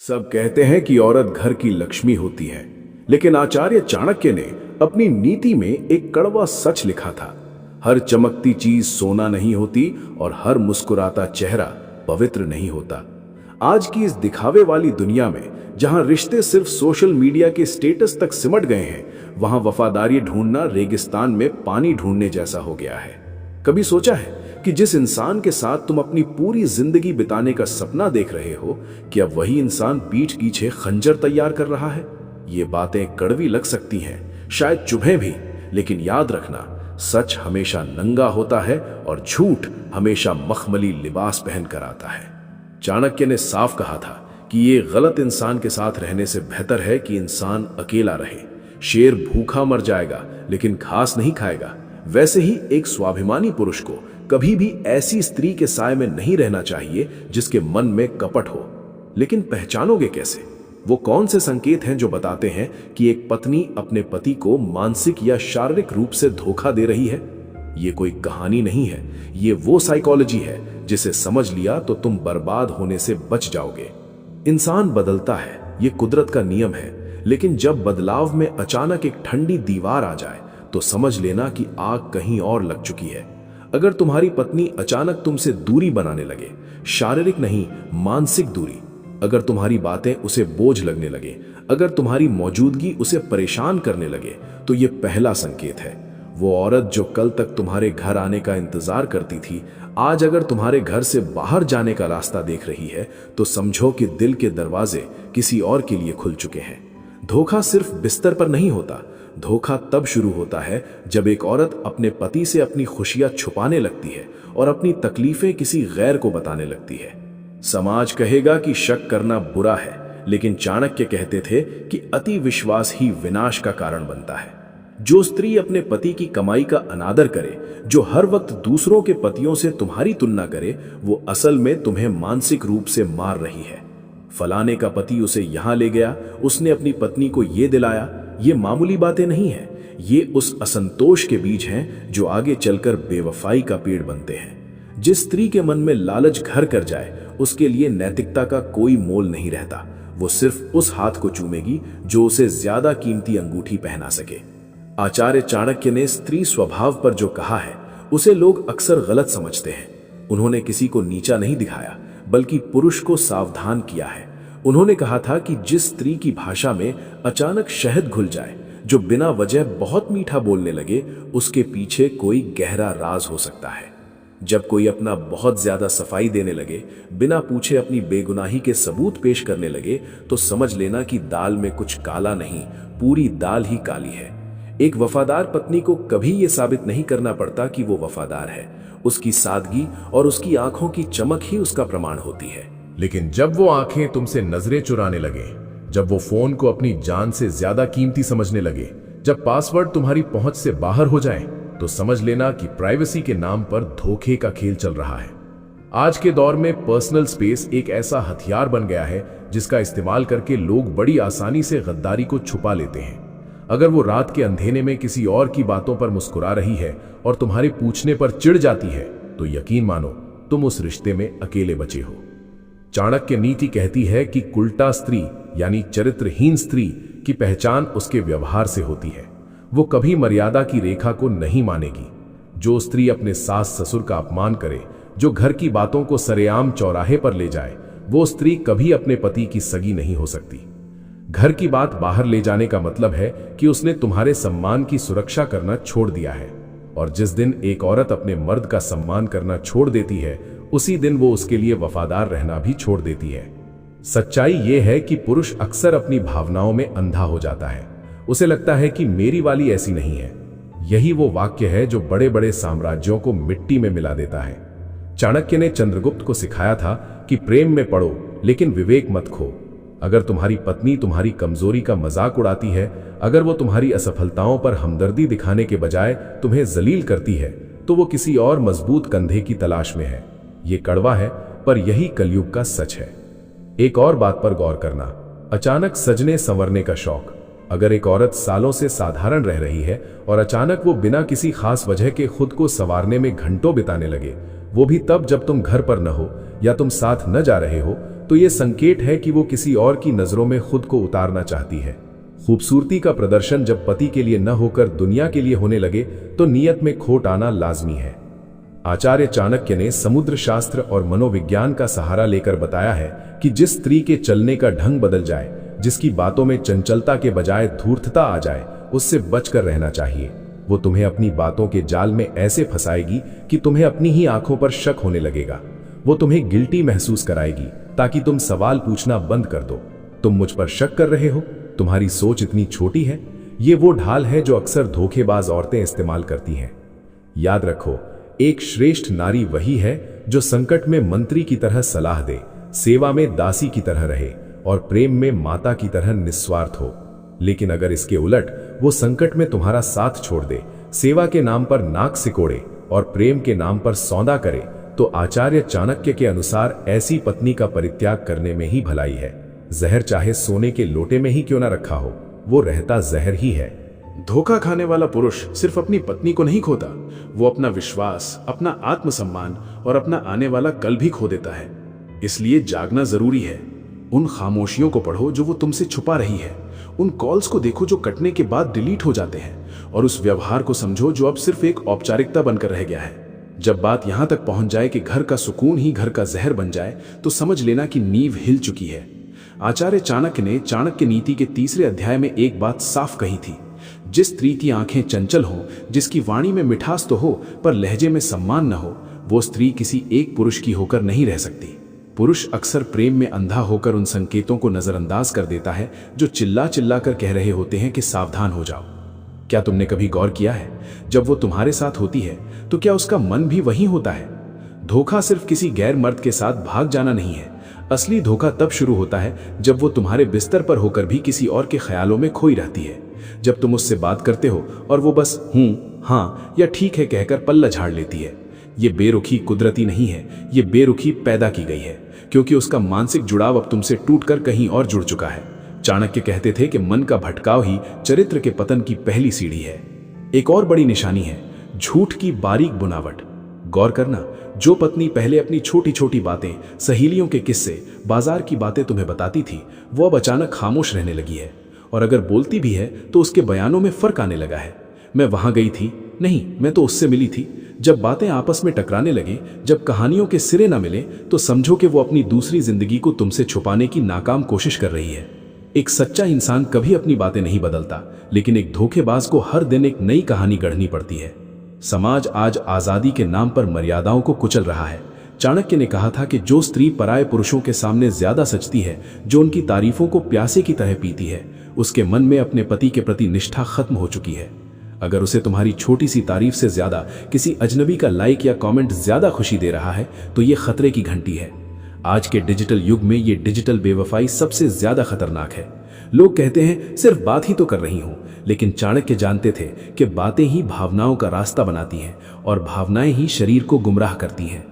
सब कहते हैं कि औरत घर की लक्ष्मी होती है, लेकिन आचार्य चाणक्य ने अपनी नीति में एक कड़वा सच लिखा था। हर चमकती चीज सोना नहीं होती और हर मुस्कुराता चेहरा पवित्र नहीं होता। आज की इस दिखावे वाली दुनिया में जहां रिश्ते सिर्फ सोशल मीडिया के स्टेटस तक सिमट गए हैं, वहां वफादारी ढूंढना रेगिस्तान में पानी ढूंढने जैसा हो गया है। कभी सोचा है कि जिस इंसान के साथ तुम अपनी पूरी जिंदगी बिताने का सपना देख रहे हो, क्या वही इंसान पीठ पीछे खंजर तैयार कर रहा है? ये बातें कड़वी लग सकती हैं, शायद चुभे भी, लेकिन याद रखना, सच हमेशा नंगा होता है और झूठ हमेशा मखमली लिबास पहन कर आता है। चाणक्य ने साफ कहा था कि ये गलत इंसान के साथ रहने से बेहतर है कि इंसान अकेला रहे। शेर भूखा मर जाएगा लेकिन घास नहीं खाएगा। वैसे ही एक स्वाभिमानी पुरुष को कभी भी ऐसी स्त्री के साय में नहीं रहना चाहिए जिसके मन में कपट हो। लेकिन पहचानोगे कैसे? वो कौन से संकेत हैं जो बताते हैं कि एक पत्नी अपने पति को मानसिक या शारीरिक रूप से धोखा दे रही है? ये कोई कहानी नहीं है, ये वो साइकोलॉजी है जिसे समझ लिया तो तुम बर्बाद होने से बच जाओगे। इंसान बदलता है, ये कुदरत का नियम है, लेकिन जब बदलाव में अचानक एक ठंडी दीवार आ जाए तो समझ लेना कि आग कहीं और लग चुकी है। अगर तुम्हारी पत्नी अचानक तुमसे दूरी बनाने लगे, शारीरिक नहीं मानसिक दूरी, अगर तुम्हारी बातें उसे बोझ लगने लगे, अगर तुम्हारी मौजूदगी उसे परेशान करने लगे, तो ये पहला संकेत है। वो औरत जो कल तक तुम्हारे घर आने का इंतजार करती थी, आज अगर तुम्हारे घर से बाहर जाने का रास्ता देख रही है, तो समझो कि दिल के दरवाजे किसी और के लिए खुल चुके हैं। धोखा सिर्फ बिस्तर पर नहीं होता। धोखा तब शुरू होता है जब एक औरत अपने पति से अपनी खुशियां छुपाने लगती है और अपनी तकलीफें किसी गैर को बताने लगती है। समाज कहेगा कि शक करना बुरा है, लेकिन चाणक्य कहते थे कि अति विश्वास ही विनाश का कारण बनता है। जो स्त्री अपने पति की कमाई का अनादर करे, जो हर वक्त दूसरों के पतियों से तुम्हारी तुलना करे, वो असल में तुम्हें मानसिक रूप से मार रही है। फलाने का पति उसे यहां ले गया, उसने अपनी पत्नी को ये दिलाया, ये मामूली बातें नहीं है, ये उस असंतोष के बीज हैं जो आगे चलकर बेवफाई का पेड़ बनते हैं। जिस स्त्री के मन में लालच घर कर जाए, उसके लिए नैतिकता का कोई मोल नहीं रहता। वो सिर्फ उस हाथ को चूमेगी जो उसे ज्यादा कीमती अंगूठी पहना सके। आचार्य चाणक्य ने स्त्री स्वभाव पर जो कहा है, उसे लोग अक्सर गलत समझते हैं। उन्होंने किसी को नीचा नहीं दिखाया, बल्कि पुरुष को सावधान किया है। उन्होंने कहा था कि जिस स्त्री की भाषा में अचानक शहद घुल जाए, जो बिना वजह बहुत मीठा बोलने लगे, उसके पीछे कोई गहरा राज हो सकता है। जब कोई अपना बहुत ज्यादा सफाई देने लगे, बिना पूछे अपनी बेगुनाही के सबूत पेश करने लगे, तो समझ लेना कि दाल में कुछ काला नहीं, पूरी दाल ही काली है। एक वफादार पत्नी को कभी यह साबित नहीं करना पड़ता कि वो वफादार है। उसकी सादगी और उसकी आंखों की चमक ही उसका प्रमाण होती है। लेकिन जब वो आंखें तुमसे नजरें चुराने लगे, जब वो फोन को अपनी जान से ज्यादा कीमती समझने लगे, जब पासवर्ड तुम्हारी पहुंच से बाहर हो जाए, तो समझ लेना कि प्राइवेसी के नाम पर धोखे का खेल चल रहा है। आज के दौर में पर्सनल स्पेस एक ऐसा हथियार बन गया है जिसका इस्तेमाल करके लोग बड़ी आसानी से गद्दारी को छुपा लेते हैं। अगर वो रात के अंधेरे में किसी और की बातों पर मुस्कुरा रही है और तुम्हारे पूछने पर चिढ़ जाती है, तो यकीन मानो तुम उस रिश्ते में अकेले बचे हो। चाणक्य नीति कहती है कि कुलटा स्त्री यानी चरित्रहीन स्त्री की पहचान उसके व्यवहार से होती है। वो कभी मर्यादा की रेखा को नहीं मानेगी। जो स्त्री अपने सास ससुर का अपमान करे, जो घर की बातों को सरेआम चौराहे पर ले जाए, वो स्त्री कभी अपने पति की सगी नहीं हो सकती। घर की बात बाहर ले जाने का मतलब है कि उसने तुम्हारे सम्मान की सुरक्षा करना छोड़ दिया है। और जिस दिन एक औरत अपने मर्द का सम्मान करना छोड़ देती है, उसी दिन वो उसके लिए वफादार रहना भी छोड़ देती है। सच्चाई ये है कि पुरुष अक्सर अपनी भावनाओं में अंधा हो जाता है। उसे लगता है कि मेरी वाली ऐसी नहीं है। यही वो वाक्य है जो बड़े बड़े साम्राज्यों को मिट्टी में मिला देता है। चाणक्य ने चंद्रगुप्त को सिखाया था कि प्रेम में पड़ो, लेकिन विवेक मत खो। अगर तुम्हारी पत्नी तुम्हारी कमजोरी का मजाक उड़ाती है, अगर वो तुम्हारी असफलताओं पर हमदर्दी दिखाने के बजाय तुम्हें जलील करती है, तो वो किसी और मजबूत कंधे की तलाश में है। ये कड़वा है, पर यही कलयुग का सच है। एक और बात पर गौर करना, अचानक सजने संवरने का शौक। अगर एक औरत सालों से साधारण रह रही है और अचानक वो बिना किसी खास वजह के खुद को संवारने में घंटों बिताने लगे, वो भी तब जब तुम घर पर न हो या तुम साथ न जा रहे हो, तो ये संकेत है कि वो किसी और की नजरों में खुद को उतारना चाहती है। खूबसूरती का प्रदर्शन जब पति के लिए न होकर दुनिया के लिए होने लगे तो नीयत में खोट आना लाजमी है। आचार्य चाणक्य ने समुद्र शास्त्र और मनोविज्ञान का सहारा लेकर बताया है कि जिस स्त्री के चलने का ढंग बदल जाए, जिसकी बातों में चंचलता के बजाय धूर्तता आ जाए, उससे बचकर रहना चाहिए। वो तुम्हें अपनी बातों के जाल में ऐसे फंसाएगी कि तुम्हें अपनी ही आंखों पर शक होने लगेगा। वो तुम्हें गिल्टी महसूस कराएगी ताकि तुम सवाल पूछना बंद कर दो। तुम मुझ पर शक कर रहे हो, तुम्हारी सोच इतनी छोटी है। ये वो ढाल है जो अक्सर धोखेबाज औरतें इस्तेमाल करती हैं। याद रखो, एक श्रेष्ठ नारी वही है जो संकट में मंत्री की तरह सलाह दे, सेवा में दासी की तरह रहे और प्रेम में माता की तरह निस्वार्थ हो। लेकिन अगर इसके उलट वो संकट में तुम्हारा साथ छोड़ दे, सेवा के नाम पर नाक सिकोड़े और प्रेम के नाम पर सौदा करे, तो आचार्य चाणक्य के अनुसार ऐसी पत्नी का परित्याग करने में ही भलाई है। जहर चाहे सोने के लोटे में ही क्यों ना रखा हो, वो रहता जहर ही है। धोखा खाने वाला पुरुष सिर्फ अपनी पत्नी को नहीं खोता, वो अपना विश्वास, अपना आत्मसम्मान और अपना आने वाला कल भी खो देता है। इसलिए जागना जरूरी है। उन खामोशियों को पढ़ो जो वो तुमसे छुपा रही है, उन कॉल्स को देखो जो कटने के बाद डिलीट हो जाते हैं, और उस व्यवहार को समझो जो अब सिर्फ एक औपचारिकता बनकर रह गया है। जब बात यहां तक पहुंच जाए कि घर का सुकून ही घर का जहर बन जाए, तो समझ लेना कि नींव हिल चुकी है। आचार्य चाणक्य ने चाणक्य नीति के 3रे अध्याय में एक बात साफ कही थी, जिस स्त्री की आंखें चंचल हों, जिसकी वाणी में मिठास तो हो पर लहजे में सम्मान न हो, वो स्त्री किसी एक पुरुष की होकर नहीं रह सकती। पुरुष अक्सर प्रेम में अंधा होकर उन संकेतों को नजरअंदाज कर देता है जो चिल्ला चिल्ला कर कह रहे होते हैं कि सावधान हो जाओ। क्या तुमने कभी गौर किया है, जब वो तुम्हारे साथ होती है तो क्या उसका मन भी वहीं होता है? धोखा सिर्फ किसी गैर मर्द के साथ भाग जाना नहीं है। असली धोखा तब शुरू होता है जब वो तुम्हारे बिस्तर पर होकर भी किसी और के ख्यालों में खोई रहती है। जब तुम उससे बात करते हो और वो बस हूं, हाँ या ठीक है कहकर पल्ला झाड़ लेती है। ये बेरुखी कुदरती नहीं है, ये बेरुखी पैदा की गई है, क्योंकि उसका मानसिक जुड़ाव अब तुमसे टूटकर कहीं और जुड़ चुका है। चाणक्य कहते थे कि मन का भटकाव ही चरित्र के पतन की पहली सीढ़ी है। एक और बड़ी निशानी है झूठ की बारीक बुनावट। गौर करना, जो पत्नी पहले अपनी छोटी छोटी बातें, सहेलियों के किस्से, बाजार की बातें तुम्हें बताती थी, वो अब अचानक खामोश रहने लगी है। और अगर बोलती भी है तो उसके बयानों में फर्क आने लगा है। मैं वहां गई थी, नहीं मैं तो उससे मिली थी। जब बातें आपस में टकराने लगे, जब कहानियों के सिरे ना मिले, तो समझो कि वो अपनी दूसरी जिंदगी को तुमसे छुपाने की नाकाम कोशिश कर रही है। एक सच्चा इंसान कभी अपनी बातें नहीं बदलता, लेकिन एक धोखेबाज को हर दिन एक नई कहानी गढ़नी पड़ती है। समाज आज आजादी के नाम पर मर्यादाओं को कुचल रहा है। चाणक्य ने कहा था कि जो स्त्री पराये पुरुषों के सामने ज्यादा सचती है, जो उनकी तारीफों को प्यासे की तरह पीती है, उसके मन में अपने पति के प्रति निष्ठा खत्म हो चुकी है। अगर उसे तुम्हारी छोटी सी तारीफ से ज्यादा किसी अजनबी का लाइक या कमेंट ज्यादा खुशी दे रहा है, तो ये खतरे की घंटी है। आज के डिजिटल युग में ये डिजिटल बेवफाई सबसे ज्यादा खतरनाक है। लोग कहते हैं सिर्फ बात ही तो कर रही हूं, लेकिन चाणक्य जानते थे कि बातें ही भावनाओं का रास्ता बनाती हैं और भावनाएं ही शरीर को गुमराह करती हैं।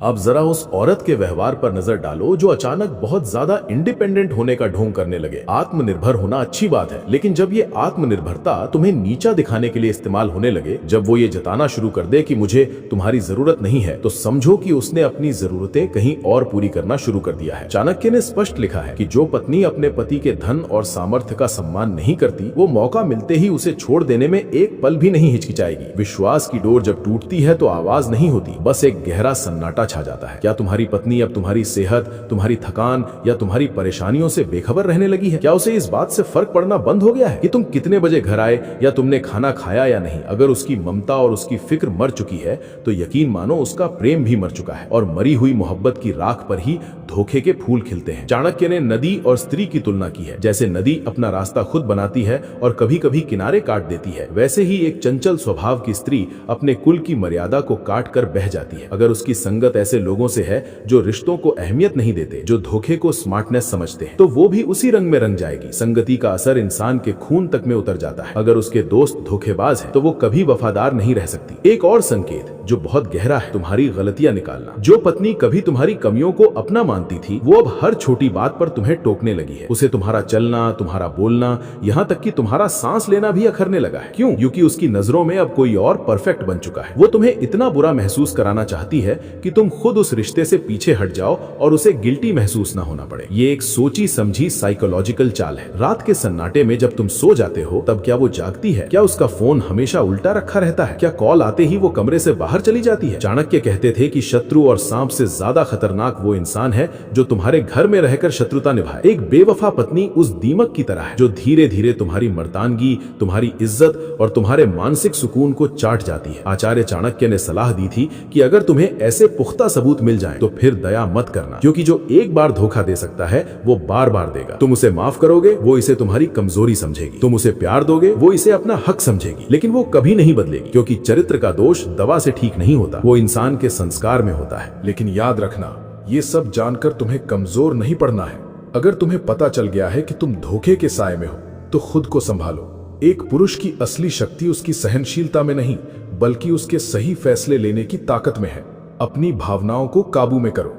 अब जरा उस औरत के व्यवहार पर नजर डालो जो अचानक बहुत ज्यादा इंडिपेंडेंट होने का ढोंग करने लगे। आत्मनिर्भर होना अच्छी बात है, लेकिन जब ये आत्मनिर्भरता तुम्हें नीचा दिखाने के लिए इस्तेमाल होने लगे, जब वो ये जताना शुरू कर दे कि मुझे तुम्हारी जरूरत नहीं है, तो समझो कि उसने अपनी जरूरतें कहीं और पूरी करना शुरू कर दिया है। चाणक्य ने स्पष्ट लिखा है कि जो पत्नी अपने पति के धन और सामर्थ्य का सम्मान नहीं करती, वो मौका मिलते ही उसे छोड़ देने में एक पल भी नहीं हिचकिचाएगी। विश्वास की डोर जब टूटती है तो आवाज नहीं होती, बस एक गहरा सन्नाटा छा जाता है। क्या तुम्हारी पत्नी अब तुम्हारी सेहत, तुम्हारी थकान या तुम्हारी परेशानियों से बेखबर रहने लगी है? क्या उसे इस बात से फर्क पड़ना बंद हो गया है कि तुम कितने बजे घर आए या तुमने खाना खाया या नहीं? अगर उसकी ममता और उसकी फिक्र मर चुकी है, तो यकीन मानो उसका प्रेम भी मर चुका है। और मरी हुई मोहब्बत की राख पर ही धोखे के फूल खिलते हैं। चाणक्य ने नदी और स्त्री की तुलना की है। जैसे नदी अपना रास्ता खुद बनाती है और कभी कभी किनारे काट देती है, वैसे ही एक चंचल स्वभाव की स्त्री अपने कुल की मर्यादा को काट कर बह जाती है। अगर उसकी संगत ऐसे लोगों से है जो रिश्तों को अहमियत नहीं देते, जो धोखे को स्मार्टनेस समझते हैं, तो वो भी उसी रंग में रंग जाएगी। संगति का असर इंसान के खून तक में उतर जाता है। अगर उसके दोस्त धोखेबाज हैं, तो वो कभी वफादार नहीं रह सकती। एक और संकेत जो बहुत गहरा है, तुम्हारी गलतियां निकालना। जो पत्नी कभी तुम्हारी कमियों को अपना मानती थी, वो अब हर छोटी बात पर तुम्हें टोकने लगी है। उसे तुम्हारा चलना, तुम्हारा बोलना, यहाँ तक कि तुम्हारा सांस लेना भी अखरने लगा है। क्यों? क्योंकि उसकी नजरों में अब कोई और परफेक्ट बन चुका है। वो तुम्हें इतना बुरा महसूस कराना चाहती है कि तुम तुम खुद उस रिश्ते से पीछे हट जाओ और उसे गिल्टी महसूस ना होना पड़े। ये एक सोची समझी साइकोलॉजिकल चाल है। रात के सन्नाटे में जब तुम सो जाते हो तब क्या वो जागती है? क्या उसका फोन हमेशा उल्टा रखा रहता है? क्या कॉल आते ही वो कमरे से बाहर चली जाती है? चाणक्य कहते थे कि शत्रु और सांप से ज्यादा खतरनाक वो इंसान है जो तुम्हारे घर में रहकर शत्रुता निभाए। एक बेवफा पत्नी उस दीमक की तरह है जो धीरे धीरे तुम्हारी मर्दानगी, तुम्हारी इज्जत और तुम्हारे मानसिक सुकून को चाट जाती है। आचार्य चाणक्य ने सलाह दी थी कि अगर तुम्हें ऐसे पुख्ता सबूत मिल जाए तो फिर दया मत करना, क्योंकि जो एक बार धोखा दे सकता है वो बार बार देगा। तुम उसे माफ करोगे, वो इसे तुम्हारी कमजोरी समझेगी। तुम उसे प्यार दोगे, वो इसे अपना हक समझेगी, लेकिन वो कभी नहीं बदलेगी, क्योंकि चरित्र का दोष दवा से ठीक नहीं होता, वो इंसान के संस्कार में होता है। लेकिन याद रखना, ये सब जानकर तुम्हें कमजोर नहीं पड़ना है। अगर तुम्हें पता चल गया है कि तुम धोखे के साए में हो तो खुद को संभालो। एक पुरुष की असली शक्ति उसकी सहनशीलता में नहीं, बल्कि उसके सही फैसले लेने की ताकत में है। अपनी भावनाओं को काबू में करो।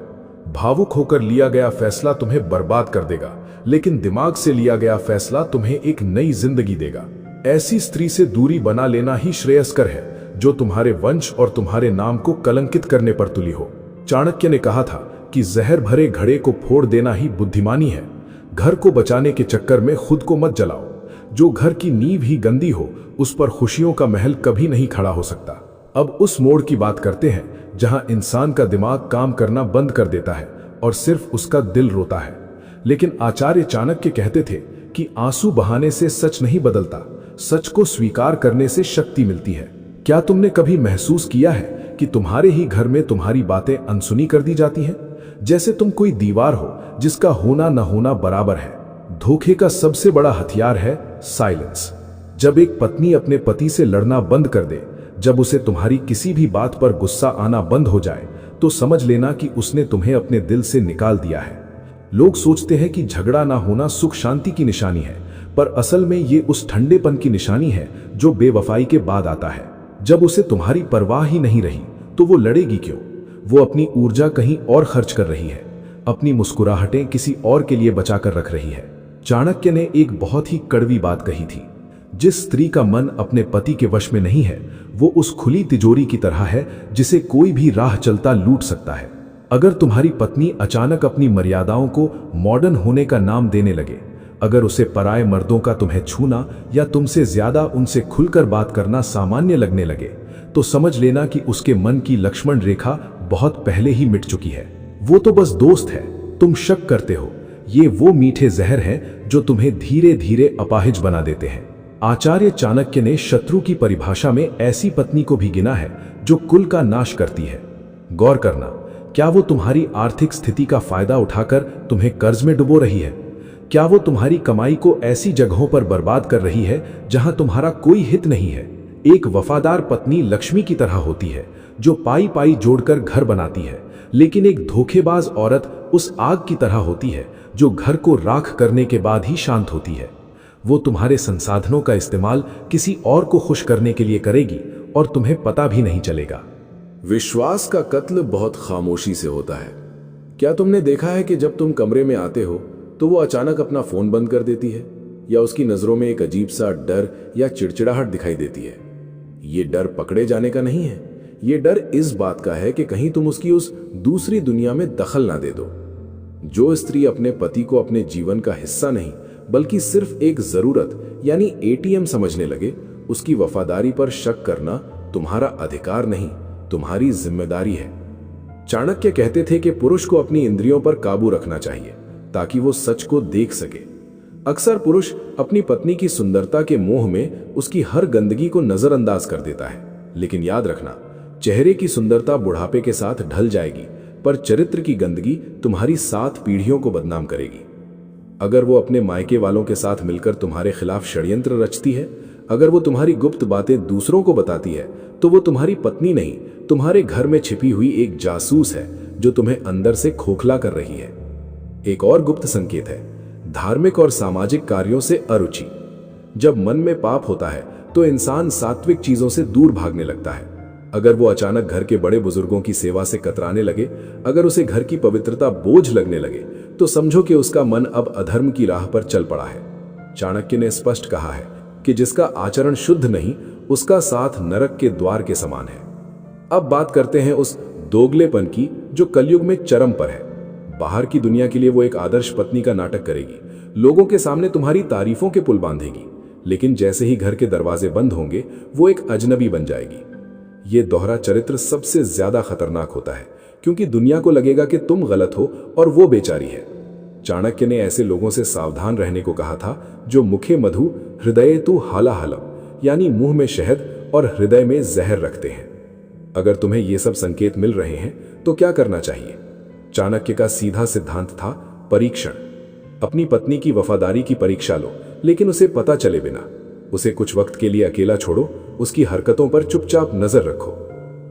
भावुक होकर लिया गया फैसला तुम्हें बर्बाद कर देगा, लेकिन दिमाग से लिया गया फैसला तुम्हें एक नई जिंदगी देगा। ऐसी स्त्री से दूरी बना लेना ही श्रेयस्कर है जो तुम्हारे वंश और तुम्हारे नाम को कलंकित करने पर तुली हो। चाणक्य ने कहा था कि जहर भरे घड़े को फोड़ देना ही बुद्धिमानी है। घर को बचाने के चक्कर में खुद को मत जलाओ। जो घर की नींव ही गंदी हो, उस पर खुशियों का महल कभी नहीं खड़ा हो सकता। अब उस मोड़ की बात करते हैं जहां इंसान का दिमाग काम करना बंद कर देता है और सिर्फ उसका दिल रोता है। लेकिन आचार्य चाणक्य कहते थे कि आंसू बहाने से सच नहीं बदलता, सच को स्वीकार करने से शक्ति मिलती है। क्या तुमने कभी महसूस किया है कि तुम्हारे ही घर में तुम्हारी बातें अनसुनी कर दी जाती हैं? जैसे तुम कोई दीवार हो जिसका होना न होना बराबर है। धोखे का सबसे बड़ा हथियार है साइलेंस। जब एक पत्नी अपने पति से लड़ना बंद कर दे, जब उसे तुम्हारी किसी भी बात पर गुस्सा आना बंद हो जाए, तो समझ लेना कि उसने तुम्हें अपने दिल से निकाल दिया है। लोग सोचते हैं कि झगड़ा ना होना सुख शांति की निशानी है, पर असल में ये उस ठंडेपन की निशानी है जो बेवफाई के बाद आता है। जब उसे तुम्हारी परवाह ही नहीं रही तो वो लड़ेगी क्यों? वो अपनी ऊर्जा कहीं और खर्च कर रही है, अपनी मुस्कुराहटें किसी और के लिए बचाकर रख रही है। चाणक्य ने एक बहुत ही कड़वी बात कही थी, जिस स्त्री का मन अपने पति के वश में नहीं है, वो उस खुली तिजोरी की तरह है जिसे कोई भी राह चलता लूट सकता है। अगर तुम्हारी पत्नी अचानक अपनी मर्यादाओं को मॉडर्न होने का नाम देने लगे, अगर उसे पराये मर्दों का तुम्हें छूना या तुमसे ज्यादा उनसे खुलकर बात करना सामान्य लगने लगे, तो समझ लेना कि उसके मन की लक्ष्मण रेखा बहुत पहले ही मिट चुकी है। वो तो बस दोस्त है, तुम शक करते हो। ये वो मीठे जहर हैं जो तुम्हें धीरे धीरे अपाहिज बना देते हैं। आचार्य चाणक्य ने शत्रु की परिभाषा में ऐसी पत्नी को भी गिना है जो कुल का नाश करती है। गौर करना, क्या वो तुम्हारी आर्थिक स्थिति का फायदा उठाकर तुम्हें कर्ज में डुबो रही है? क्या वो तुम्हारी कमाई को ऐसी जगहों पर बर्बाद कर रही है जहां तुम्हारा कोई हित नहीं है? एक वफादार पत्नी लक्ष्मी की तरह होती है जो पाई पाई जोड़कर घर बनाती है, लेकिन एक धोखेबाज औरत उस आग की तरह होती है जो घर को राख करने के बाद ही शांत होती है। वो तुम्हारे संसाधनों का इस्तेमाल किसी और को खुश करने के लिए करेगी और तुम्हें पता भी नहीं चलेगा। विश्वास का कत्ल बहुत खामोशी से होता है। क्या तुमने देखा है कि जब तुम कमरे में आते हो तो वो अचानक अपना फोन बंद कर देती है, या उसकी नजरों में एक अजीब सा डर या चिड़चिड़ाहट दिखाई देती है? ये डर पकड़े जाने का नहीं है, ये डर इस बात का है कि कहीं तुम उसकी उस दूसरी दुनिया में दखल ना दे दो। जो स्त्री अपने पति को अपने जीवन का हिस्सा नहीं बल्कि सिर्फ एक जरूरत यानी एटीएम समझने लगे, उसकी वफादारी पर शक करना तुम्हारा अधिकार नहीं, तुम्हारी जिम्मेदारी है। चाणक्य कहते थे कि पुरुष को अपनी इंद्रियों पर काबू रखना चाहिए ताकि वो सच को देख सके। अक्सर पुरुष अपनी पत्नी की सुंदरता के मोह में उसकी हर गंदगी को नजरअंदाज कर देता है, लेकिन याद रखना, चेहरे की सुंदरता बुढ़ापे के साथ ढल जाएगी, पर चरित्र की गंदगी तुम्हारी 7 पीढ़ियों को बदनाम करेगी। अगर वो अपने मायके वालों के साथ मिलकर तुम्हारे खिलाफ षड्यंत्र रचती है, अगर वो तुम्हारी गुप्त बातें दूसरों को बताती है, तो वो तुम्हारी पत्नी नहीं, तुम्हारे घर में छिपी हुई एक जासूस है जो तुम्हें अंदर से खोखला कर रही है। एक और गुप्त संकेत है धार्मिक और सामाजिक कार्यों से अरुचि। जब मन में पाप होता है तो इंसान सात्विक चीजों से दूर भागने लगता है। अगर वो अचानक घर के बड़े बुजुर्गों की सेवा से कतराने लगे, अगर उसे घर की पवित्रता बोझ लगने लगे, तो समझो कि उसका मन अब अधर्म की राह पर चल पड़ा है। चाणक्य ने स्पष्ट कहा है कि जिसका आचरण शुद्ध नहीं, उसका साथ नरक के द्वार के समान है। अब बात करते हैं उस दोगलेपन की जो कलयुग में चरम पर है। बाहर की दुनिया के लिए वो एक आदर्श पत्नी का नाटक करेगी, लोगों के सामने तुम्हारी तारीफों के पुल बांधेगी, लेकिन जैसे ही घर के दरवाजे बंद होंगे वो एक अजनबी बन जाएगी। ये दोहरा चरित्र सबसे ज्यादा खतरनाक होता है, क्योंकि दुनिया को लगेगा कि तुम गलत हो और वो बेचारी है। चाणक्य ने ऐसे लोगों से सावधान रहने को कहा था जो मुखे मधु हृदय तु हालाहलम, यानी मुंह में शहद और हृदय में जहर रखते हैं। अगर तुम्हें ये सब संकेत मिल रहे हैं तो क्या करना चाहिए? चाणक्य का सीधा सिद्धांत था परीक्षण। अपनी पत्नी की वफादारी की परीक्षा लो, लेकिन उसे पता चले बिना। उसे कुछ वक्त के लिए अकेला छोड़ो, उसकी हरकतों पर चुपचाप नजर रखो।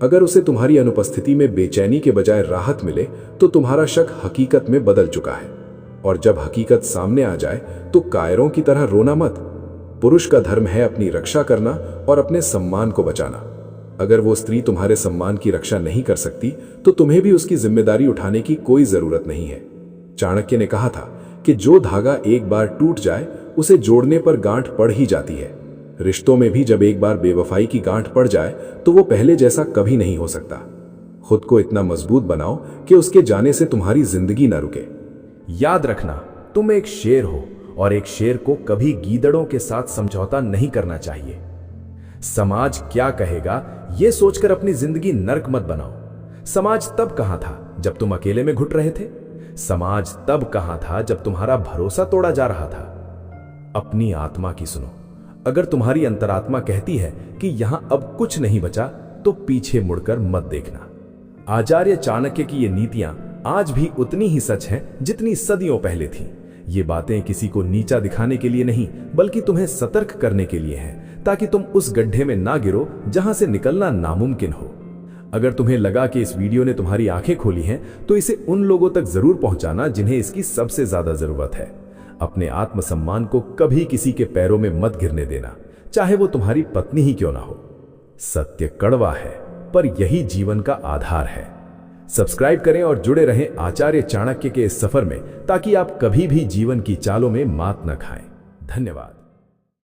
अगर उसे तुम्हारी अनुपस्थिति में बेचैनी के बजाय राहत मिले तो तुम्हारा शक हकीकत में बदल चुका है। और जब हकीकत सामने आ जाए तो कायरों की तरह रोना मत। पुरुष का धर्म है अपनी रक्षा करना और अपने सम्मान को बचाना। अगर वो स्त्री तुम्हारे सम्मान की रक्षा नहीं कर सकती तो तुम्हें भी उसकी जिम्मेदारी उठाने की कोई जरूरत नहीं है। चाणक्य ने कहा था कि जो धागा एक बार टूट जाए उसे जोड़ने पर गांठ पड़ ही जाती है। रिश्तों में भी जब एक बार बेवफाई की गांठ पड़ जाए तो वो पहले जैसा कभी नहीं हो सकता। खुद को इतना मजबूत बनाओ कि उसके जाने से तुम्हारी जिंदगी ना रुके। याद रखना, तुम एक शेर हो और एक शेर को कभी गीदड़ों के साथ समझौता नहीं करना चाहिए। समाज क्या कहेगा यह सोचकर अपनी जिंदगी नर्क मत बनाओ। समाज तब कहां था जब तुम अकेले में घुट रहे थे? समाज तब कहां था जब तुम्हारा भरोसा तोड़ा जा रहा था? अपनी आत्मा की सुनो। अगर तुम्हारी अंतरात्मा कहती है कि यहां अब कुछ नहीं बचा तो पीछे मुड़कर मत देखना। आचार्य चाणक्य की ये नीतियां आज भी उतनी ही सच हैं जितनी सदियों पहले थीं। ये बातें किसी को नीचा दिखाने के लिए नहीं, बल्कि तुम्हें सतर्क करने के लिए हैं, ताकि तुम उस गड्ढे में ना गिरो जहां से निकलना नामुमकिन हो। अगर तुम्हें लगा कि इस वीडियो ने तुम्हारी आंखें खोली हैं, तो इसे उन लोगों तक जरूर पहुंचाना जिन्हें इसकी सबसे ज्यादा जरूरत है। अपने आत्मसम्मान को कभी किसी के पैरों में मत गिरने देना, चाहे वो तुम्हारी पत्नी ही क्यों ना हो। सत्य कड़वा है, पर यही जीवन का आधार है। सब्सक्राइब करें और जुड़े रहें आचार्य चाणक्य के इस सफर में, ताकि आप कभी भी जीवन की चालों में मात न खाएं। धन्यवाद।